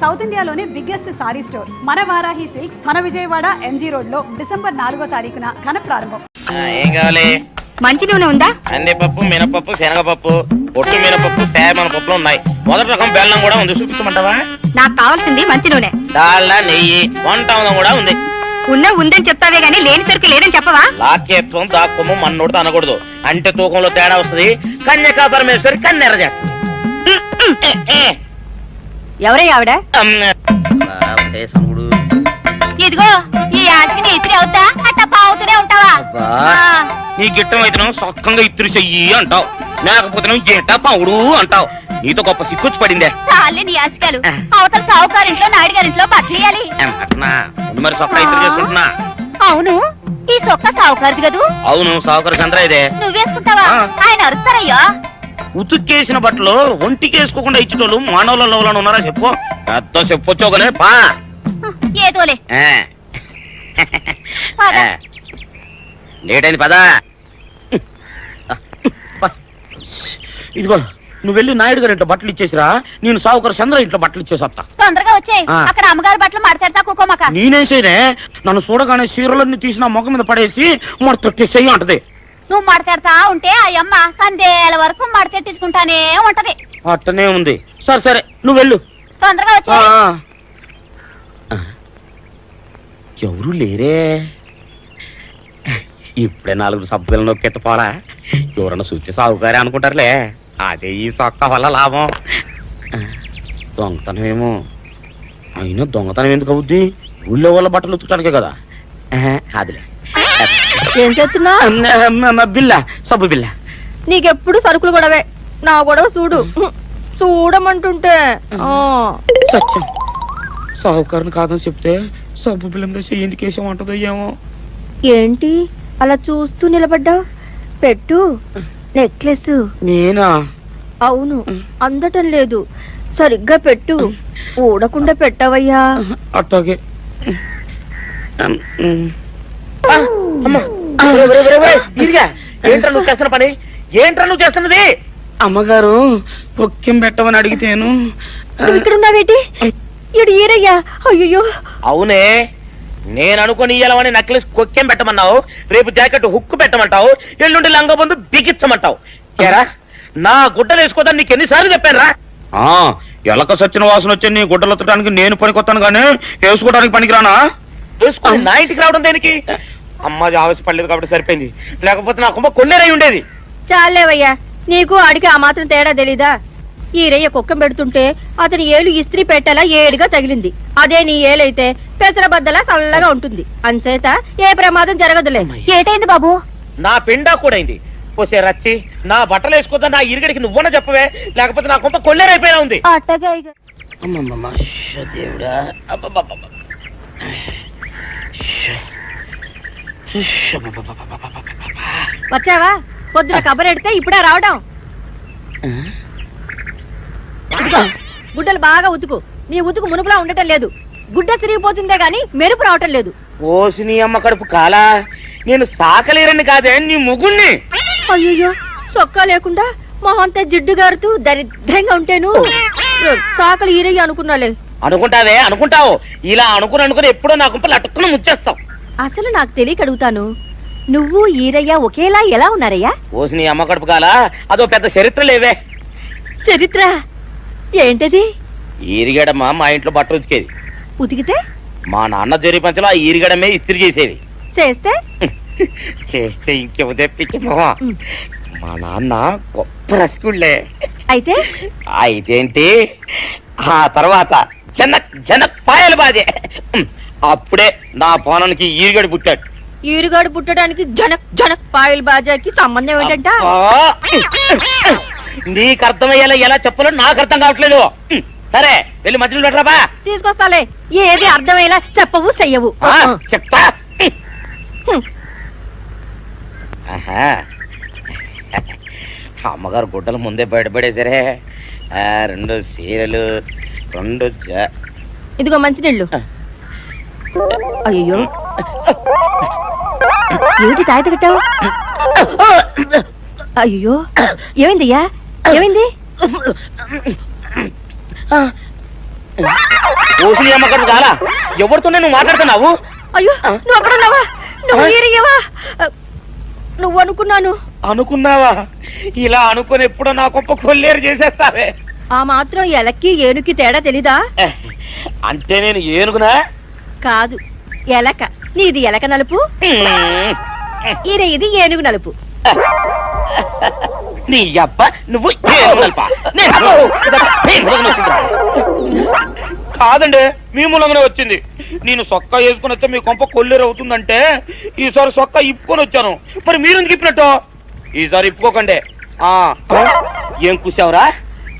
South ఇండియాలోనే biggest sorry store మన Varahi silks మన విజయవాడ ఎంజీ రోడ్ లో డిసెంబర్ 4వ తారీఖున ఘన ప్రారంభం. ఏం కావాలి? మంచి నూనె ఉందా? కందిపప్పు, మినపప్పు, శనగపప్పు, పొట్టు మినపప్పు, సేమన పప్పులు ఉన్నాయి. మొదటి రకం బెల్లం కూడా ఉంది, చూపించమంటావా? నాకు కావాల్సింది మంచి నూనె. డాల్డా, నెయ్యి, వంట కూడా ఉంది. ఉందని చెప్తావే గానీ లేని సరికి లేదని చెప్పవా? లాక్యత్వం దాక్కుము మన్నోడితో అనకూడదు, అంటే తూకంలో తేడా వస్తుంది. కన్యకా పరమేశ్వరి కన్నెర చేస్తుంది. ఎవరై ఆవిడ? సనుగుడు. ఇదిగో ఈ ఆటకి నీ ఇతిరి అవుతా అట్ట పావుతూనే ఉంటావా? నీ గిట్టం అయితే సొక్కంగా ఇత్తురు చెయ్యి అంటావు, లేకపోతే గిట్ట పావుడు అంటావు. నీతో గొప్ప సిక్కుచ్చి పడిందే. చాలే నీ ఆశకాలు. అవతల సావుకారింట్లో నాయుడు గారింట్లో బట్టలేయాలి. మరి సొక్క ఇత్తురు చేసుకుంటున్నా. అవును, ఈ సొక్క సావుకారిది కదూ? అవును, సావుకారు చంద్ర ఇదే. నువ్వేసుకుంటావా? ఆయన అరుస్తారయ్యా. ఉతుక్కేసిన బట్టలు ఒంటికేసుకోకుండా ఇచ్చేటోళ్ళు మానవులలో ఉన్నారా చెప్పు? పెద్ద చెప్పొచ్చోగలే పా. ఏదోలే లేటైంది పదా. ఇదిగో నువ్వు వెళ్ళి నాయుడు గారి ఇంట్లో బట్టలు ఇచ్చేసిరా, నేను సావుకారు చంద్ర ఇంట్లో బట్టలు ఇచ్చేసి వస్తా. తొందరగా వచ్చేయ్. అక్కడ అమ్మగారు బట్టలు మాడతాడతా కుకోమక. నేనేం చేయనే, నన్ను చూడగానే చీరలన్నీ తీసిన మొక్క మీద పడేసి మడతెట్టేసేయి అంటది. నువ్వు మాడతాడతా ఉంటే ఆ అమ్మ సందేల వరకు మడతెట్టించుకుంటానే ఉంటది. అట్టనే ఉంది. సరే సరే నువ్వు వెళ్ళు. తొందరగా వచ్చే. ఎవరు లేరే, ఇప్పుడే 4 సబ్బులు నొక్కెత్తపోరా. ఎవరన్నా చూస్తే సాగుకారే అనుకుంటారులే. అదే ఈ సొక్క వల్ల లాభం. దొంగతనం అయినా దొంగతనం ఎందుకు అవుద్ది? ఊళ్ళో వాళ్ళ బట్టలు ఉతుకడానికే కదా. కాదులే. ఏం చేస్తున్నా? బిల్ల, సబ్బు బిల్ల. నీకెప్పుడు సరుకులు గొడవే. నా గొడవ చూడు. చూడమంటుంటే సత్యం, సాహుకారుని కాదని చెప్తే సబ్బు బిల్ల మీద ఎందుకేసం అంటదో ఏమో. ఏంటి అలా చూస్తూ నిలబడ్డా? పెట్టు నెక్లెస్. నేనా? అవును, అందటం లేదు. సరిగ్గా పెట్టు. ఊడకుండా పెట్టవయ్యా. అట్టాగే. ఏంట్రా నువ్వు చేస్తున్న పని? ఏంట్రా నువ్వు చేస్తున్నది? అమ్మగారు పొక్కిం పెట్టమని అడిగితేను. ఇక్కడ ఉన్నావేటి? ఇడు ఈరయ్యా. అయ్యో. అవునే, నేను అనుకుని ఇయ్యాలని నక్లెస్ కొక్కేం పెట్టమన్నావు, రేపు జాకెట్ హుక్కు పెట్టమంటావు, ఎల్లుండి లంగబందు బిగించమంటావు. ఏరా నా గుడ్డలు వేసుకోదాన్ని నీకు ఎన్నిసార్లు చెప్పానురా? ఎలక సచ్చిన వాసన వచ్చి నీ గుడ్డలు ఎత్తడానికి నేను పనికొత్తాను కానీ వేసుకోవడానికి పనికిరానా? వేసుకుని నా ఇంటికి రావడం దేనికి? అమ్మాది ఆవేశపడలేదు కాబట్టి సరిపోయింది, లేకపోతే నా కుమ్మ కొన్నేరై ఉండేది. చాలేవయ్యా, నీకు అడిగి ఆ మాత్రం తేడా తెలీదా? ఈ రయ్య కుక్కం పెడుతుంటే అతని ఏలు ఇస్త్రీ పెట్టేలా ఏడుగా తగిలింది. అదే నీ ఏలైతే పెసరబద్దలా చల్లగా ఉంటుంది. అంచేత ఏ ప్రమాదం జరగదులే. ఏటైంది బాబు? నా పిండా కూడా అయింది. పోసే రచ్చి, నా బట్టలు వేసుకోద్దా నా ఇరుగడికి నువ్వన చెప్పవే, లేకపోతే నా కొంత కొల్లేరైపోయినా ఉంది. వచ్చావా? పొద్దున కబరెడితే ఇప్పుడే రావడం. గుడ్డలు బాగా ఉతుకు. నీ ఉతుకు మునుపులా ఉండటం లేదు. గుడ్డ తిరిగిపోతుందే గాని మెరుపు రావటం లేదు. ఓసి నీ అమ్మ కడుపు కాలా, నేను సాకలేరని కాదే నీ ముగుణ్ణి. అయ్యో, సొక్కా లేకుండా మొహంతా జిడ్డు గారుతూ దరిద్రంగా ఉంటేను సాకలు ఈరయ్య అనుకున్నాలే. అనుకుంటావే, అనుకుంటావు. ఇలా అనుకుని ఎప్పుడో నా గుంపలు అటుక్కుని ముచ్చేస్తావు. అసలు నాకు తెలియక అడుగుతాను, నువ్వు ఈరయ్య ఒకేలా ఎలా ఉన్నారయ్యా? ఓసి నీ అమ్మ కడుపు కాలా, అదో పెద్ద చరిత్ర లేవే. చరిత్ర ఏంటది? ఈరిగడమ్మ మా ఇంట్లో బట్ట ఉతికేది. ఉతికితే మా నాన్న జరి పంచలో ఆ ఈరిగడమే ఇస్త్రీ చేసేది. చేస్తే చేస్తే ఇంకెవ తెప్పించమో. మా నాన్న గొప్ప రసికుళ్ళే. అయితే అయితేంటి, ఆ తర్వాత జనక్ పాయలు బాధే. అప్పుడే నా పోనానికి ఈరిగడి పుట్టాడు. ఈరుగాడు పుట్టడానికి జనక్ పాయల్ బాజాకి సంబంధం ఏంటంట? నీకు అర్థమయ్యేలా ఎలా చెప్పాలో నాకు అర్థం కావట్లేదు. సరే వెళ్ళి మధ్యలో పెట్టరాబా. తీసుకొస్తాలే. ఏది అర్థమయ్యేలా చెప్పవు చెయ్యవు. చెప్తా. అమ్మగారు గుడ్డలు ముందే బయటపడేసరే. 2 చీరలు, 2 ఇదిగో మంచినీళ్ళు. అయ్యో, ఏంటి తాయత కట్టావు? అయ్యో, ఏమైందయ్యా? ఏమైంది? ఓసిలి అమ్మకం చాలా ఎవరితోనే నువ్వు మాట్లాడుతున్నావు? అయ్యో నువ్వు అక్కడున్నావా? నువ్వు ఈరియవా? నువ్వు అనుకున్నాను. అనుకున్నావా? ఇలా అనుకుని ఎప్పుడో నా గొప్ప కొల్లేరు చేసేస్తావే. ఆ మాత్రం ఎలక్కి ఏనుకి తేడా తెలీదా? అంటే నేను ఏనుగునా? కాదు, ఎలక. నీది ఎలక నలుపు, ఇది ఏనుగు నలుపు. నీ అబ్బ నువ్వు ఏనుగు నలుపా? కాదండి, మీ మూలంగానే వచ్చింది. నేను సొక్కా వేసుకుని వస్తే మీ కొంప కొల్లేరు అవుతుందంటే ఈసారి సొక్కా ఇప్పుకొని వచ్చాను. మరి మీరు ఎందుకు ఇప్పినట్టు? ఈసారి ఇప్పుకోకండి. ఏం కూసావురా?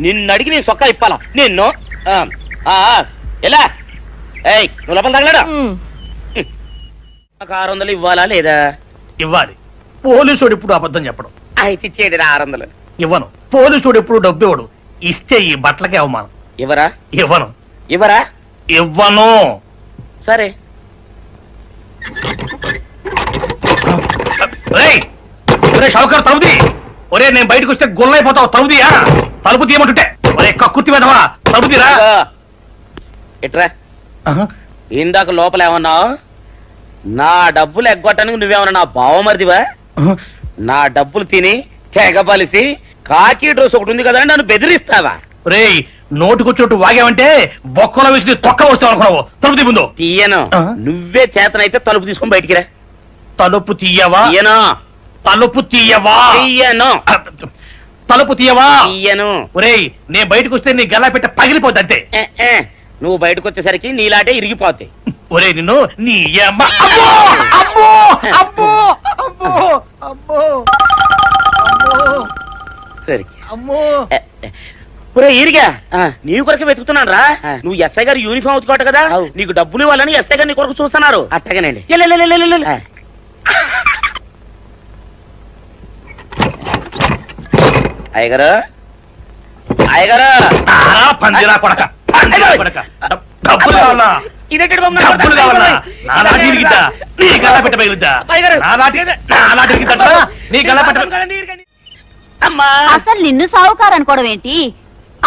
నిన్ను అడిగి నేను సొక్కా ఇప్పాలా? నిన్ను ఎలా? ఏయ్, నువ్వు లోపల తగలడా? 600 ఇవ్వాలా లేదా? ఇవ్వాలి. పోలీసుడు ఎప్పుడు అబద్ధం చెప్పడం. అయితే ఇచ్చేయండి 600. ఇవ్వను. పోలీసుడు ఎప్పుడు డబ్బు ఇవ్వడు. ఇస్తే ఈ బట్టలకే అవమానం. ఇవ్వరా? ఇవ్వను. ఇవ్వరా? ఇవ్వను. సరే. షౌకర్ తలుపుది. ఒరే, నేను బయటకు వస్తే గొల్లైపోతావు. తలుపుదియా? తలుపు తీయమంటుంటే. ఒరే కక్కుర్తి వెధవా, తలుపుదిరా. ఎట్రా? ఇందాక లోపల ఏమన్నావు? నా డబ్బులు ఎగ్గొట్టడానికి నువ్వేమన్నా నా బావమరిదివా? నా డబ్బులు తిని తెగబలిసి కాకి డ్రెస్ ఒకటి ఉంది కదా నన్ను బెదిరిస్తావా? రే, నోటుకొచ్చోటు వాగావంటే బొక్కలో వేసి తొక్క వస్తావు అనుకున్నావు. తలుపు తీ ముందు. తీయను. నువ్వే చేతనైతే తలుపు తీసుకొని బయటికి రా. తలుపు తీయవా? తీయను. తలుపు తీయవా? తీయను. తలుపు తీయవా? తీయను. ఒరేయ్, నేను బయటకు వస్తే నీ గల్లా పెట్ట పగిలిపోద్ది అంతే. నువ్వు బయటకు వచ్చేసరికి నీలాటే ఇరిగిపోతాయి. ఒరే నిన్ను నీ అమ్మ. అబ్బో అబ్బో అబ్బో అబ్బో అబ్బో సరే అమ్మో. ఒరే ఈరిగా, నీ కొరకు వెతుకుతున్నాను రా. నువ్వు ఎస్ఐ గారు యూనిఫామ్ అవుతుకోట కదా, నీకు డబ్బులు ఇవ్వాలని ఎస్ఐ గారు నీ కొరకు చూస్తున్నారు. అట్టగానండి. అయ్యగారు, అయ్యగారు, పందిరా కొడక, డబ్బులు కావాలా? డబ్బులు కావాలా? నా నాటి ఇరిగిద్దా? నీ గల్లా పెట్ట పగిలిద్దా? నా నాటి ఇరిగిద్దా? నీ గల్లా పెట్ట. అసలు నిన్ను సావుకారు అనుకోవడం ఏంటి?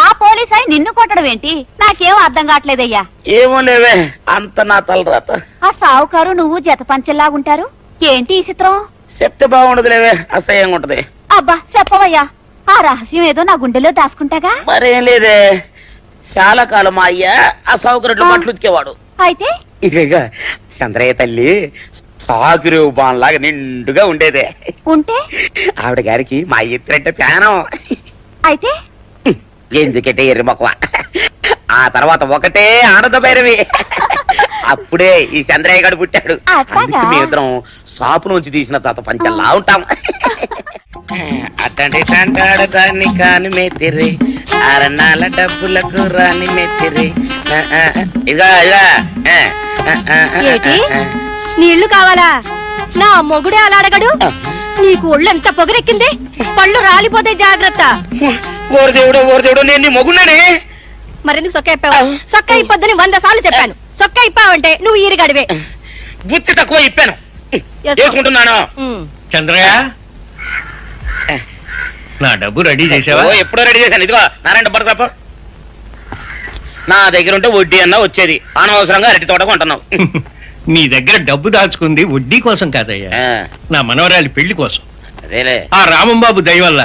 ఆ పోలీస్ అయి నిన్ను కొట్టడం ఏంటి? నాకేం అర్థం కావట్లేదయ్యా. ఏమో లేవే, అంత నా తలరాత. ఆ సావుకారు నువ్వు జత పంచెల్లాగుంటారు ఏంటి ఈ చిత్రం? చెప్తే బాగుండదు లేవే, అసహ్యంగా ఉంటది. అబ్బా చెప్పవయ్యా, ఆ రహస్యం ఏదో నా గుండెలో దాచుకుంటాగా. మరేం లేదే, చాలా కాలం మా అయ్య అసౌకర్యం బట్టలు ఉతికేవాడు. అయితే ఇక చంద్రయ్య తల్లి సాగురేవు బాన్లాగా నిండుగా ఉండేదే. ఉంటే ఆవిడ గారికి మా ఎత్తురంటే ప్యానం. అయితే ఎందుకంటే ఎర్రి మొక్కవ. ఆ తర్వాత ఒకటే ఆనంద భైరవి. అప్పుడే ఈ చంద్రయ్య గారు పుట్టాడు. అందుకే మీ ఇద్దరం షాపు నుంచి తీసిన తాత పంచల్లా ఉంటాం. అట్టండి తంటాడు దాన్ని కాని మెత్తిరి, అరణాల డబ్బులకు రాని మెత్తిరి. ఇదిగా ఏటి? నీళ్లు కావాలా? నా మొగుడే అలా అడగడు. నీకు ఒళ్ళు ఎంత పొగరెక్కింది? పళ్ళు రాలిపోతే జాగ్రత్త. ఓరు దేవుడు, నేను నీ మొగున్నానే. మరెందుకు సొక్క ఇప్పావు? సొక్క ఇప్పొద్దని 100 సార్లు చెప్పాను. సొక్క ఇప్పావంటే నువ్వు ఈరిగడివే. బుద్ధి తక్కువ ఇప్పాను, చేసుకుంటున్నాను. చంద్రయ్య, నా డబ్బు రెడీ చేసావా? ఎప్పుడో రెడీ చేశాను. ఇదిగో నారాయణ డబ్బు తప్ప నా దగ్గర ఉంటే వడ్డీ అన్నా వచ్చేది. అనవసరంగా అరటి తోట కొంటున్నావు. నీ దగ్గర డబ్బు దాచుకుంది వడ్డీ కోసం కాదయ్యా, నా మనవరాలి పెళ్లి కోసం. అదేలే. ఆ రామంబాబు దయ వల్ల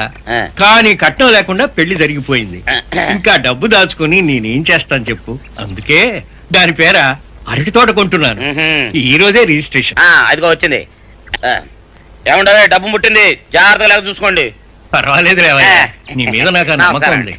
కానీ కట్నం లేకుండా పెళ్లి జరిగిపోయింది. ఇంకా డబ్బు దాచుకుని నేనేం చేస్తాను చెప్పు. అందుకే దాని పేర అరటి తోట కొంటున్నాను. ఈ రోజే రిజిస్ట్రేషన్. అదిగో వచ్చింది. ఏమంటారు, డబ్బు ముట్టింది, జాగ్రత్తగా లేక చూసుకోండి. పర్వాలేదు రేవయ్య, నీ మీద నాకు ఆ నమ్మకం ఉంది.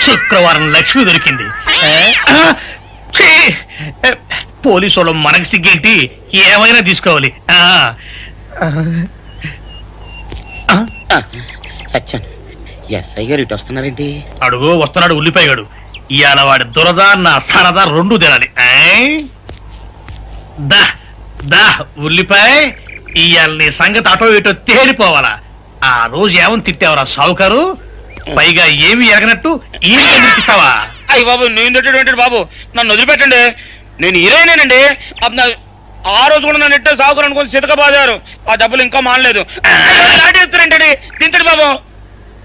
శుక్రవారం లక్ష్మి దొరికింది. పోలీసు వాళ్ళు మనకి సిగ్గేంటి, ఏమైనా తీసుకోవాలి. సత్యాన్, ఎస్ఐ గారు ఇటు వస్తున్నారేంటి? అడుగు వస్తున్నాడు ఉల్లిపాయగాడు. ఇవాళ వాడి దురద నా సరదా రెండు తినాలి. దా దా ఉల్లిపాయ, ఇవాళ నీ సంగతి అటో ఇటో తేలిపోవాలా. ఆ రోజు ఏమని తిట్టావరా సావుకారు? పైగా ఏమి ఎరగనట్టు ఈయన కనిపిస్తావా? అయ్యి బాబు నేను తిట్టేటువంటి బాబు, నన్ను వదిలిపెట్టండి. నేను హీరోయినేనండి. ఆ రోజు కూడా నన్ను ఎట్టే సాగురు అనుకుని సితకబాదారు. ఆ డబ్బులు ఇంకా మానలేదు. లాటేస్తారంటండి. తింటండి బాబు.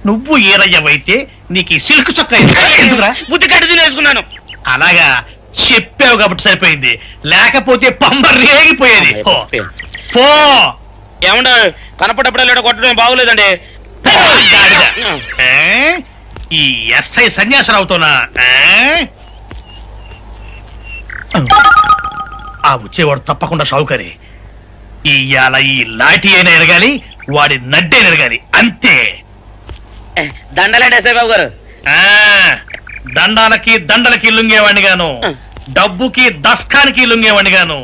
నువ్వు ఏరయ్యవైతే నీకు ఈ సిల్క్ చొక్కా ఎందుకురా? బుద్ధి కట్టి తినేసుకున్నాను. అలాగా చెప్పావు కాబట్టి సరిపోయింది, లేకపోతే పంబ రేగిపోయేది. పో. పో. ఏమంటే కనపడప్పుడల్లా కొట్టడం బాగోలేదండి. పో, గాడిద. ఏ? ఈ ఎస్ఐ సన్యాసరావుతోనా? ఆ వచ్చేవాడు తప్పకుండా షావుకరి. ఇవాళ ఈ లాఠీ అయినా ఎరగాలి, వాడి నడ్డే ఎరగాలి, అంతే. దండలండి ఎస్ఐ బాబు గారు. ఆ దండాలకి దండలకి లొంగేవాడిని గాను, డబ్బుకి దస్కానికి లొంగేవాడిని గాను.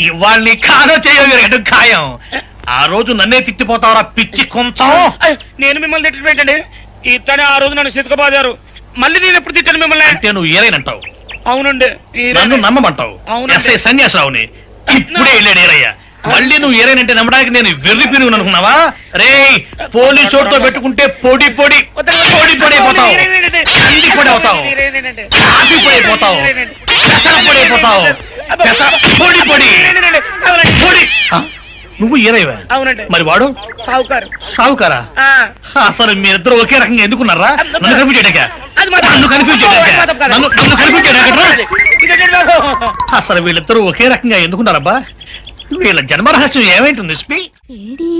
ఇవాళ్ళని కాదో చేయడం ఖాయం. ఆ రోజు నన్నే తిట్టిపోతావరా పిచ్చి కొంచెం. నేను మిమ్మల్ని తిట్టి పెట్టండి. ఇతనే ఆ రోజు నన్ను సితకబాదారు. మళ్ళీ నేను ఎప్పుడు తిట్టాను మిమ్మల్ని? అంటే నువ్వు ఏరైనంటావు, అవునండి. నన్ను నమ్మమంటావు. అవునండి. ఎస్ఐ సన్యాసరావుని ఇప్పుడే వెళ్ళాడు ఏరయ్య. మళ్ళీ నువ్వు ఏరైనంటే నమ్మడానికి నేను వెర్రి పిరుగు అనుకున్నావా? రే పోలీసు చోటుతో పెట్టుకుంటే పొడి పొడి పొడి పొడి అయిపోతావు, కంది పొడి అవుతావు, కాఫీ పొడి అయిపోతావు, పెసర పొడి అయిపోతావు, పొడి పొడి పొడి. నువ్వు ఏరైవా? అవునండి. మరి వాడు సావుకారు. సావుకారా? అసలు మీరిద్దరు ఒకే రకంగా ఎందుకున్నారా? నన్ను కనిపించాడక నన్ను కనిపించాడక అసలు వీళ్ళిద్దరూ ఒకే రకంగా ఎందుకున్నారబ్బా? వీళ్ళ జన్మ రహస్యం ఏమైంటుంది స్పీ? ఏడి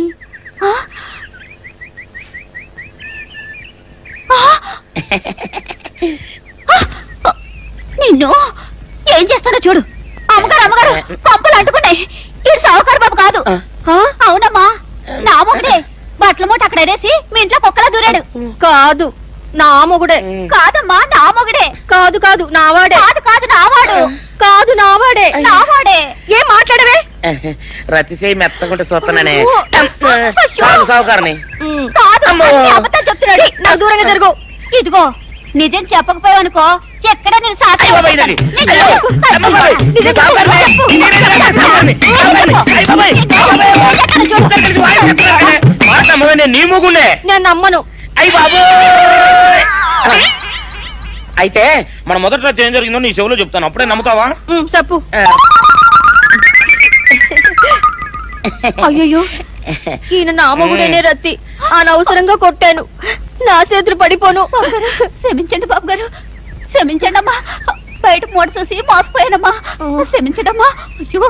ఆ? ఆ? ఆ! నిన్ను ఏం చేస్తానో చూడు. అమ్మగారు అమ్మగారు పంపులు అంటుకున్నాయి. ఇది సావుకారు బాబు కాదు. ఆ? అవునమ్మా, నా మొగుడే బట్టల మూట అక్కడ ఎరేసి మీ ఇంట్లో కుక్కలా దూరాడు. కాదు, నా మొగుడే. కాదమ్మా, నా మొగుడే. కాదు కాదు, నావాడే. కాదు కాదు, నావాడు. కాదు, నావాడే. నావాడే. ఏం మాట్లాడవే? రతిసేయి మెత్తకుంటే చూస్తున్నానే. అయ్యో. సావుకారని. కాదు, అమ్మో. అన్ని అబద్ధం చెప్తున్నాడు. నాకు దూరంగా జరుగు. ఇదిగో నిజం చెప్పకపోయావనుకో ఎక్కడ నేను సాక్షి అయ్య బాబాయ్ ఇది. అమ్మ బాబాయ్. నిజం సావుకారు బాయ్. చెప్పు. నేనే సావుకారుని. అయ్య బాబాయ్. మాట్లాడమో నేను నీ మూగుండే. నేను నమ్మను. అయ్యి బాబు. అయితే మన మొదటి రోజు ఏం జరిగిందో నీ చెవులో చెప్తాను, అప్పుడే నమ్ముతావా? చెప్పు. అయ్యో, ఈయన నా మొగుడేనే రత్తి. అనవసరంగా కొట్టాను, నా చేతులు పడిపోను. క్షమించండి బాబు గారు, క్షమించండి అమ్మా. బయట మూట చూసి మోసపోయానమ్మా, క్షమించండి అమ్మా. అయ్యో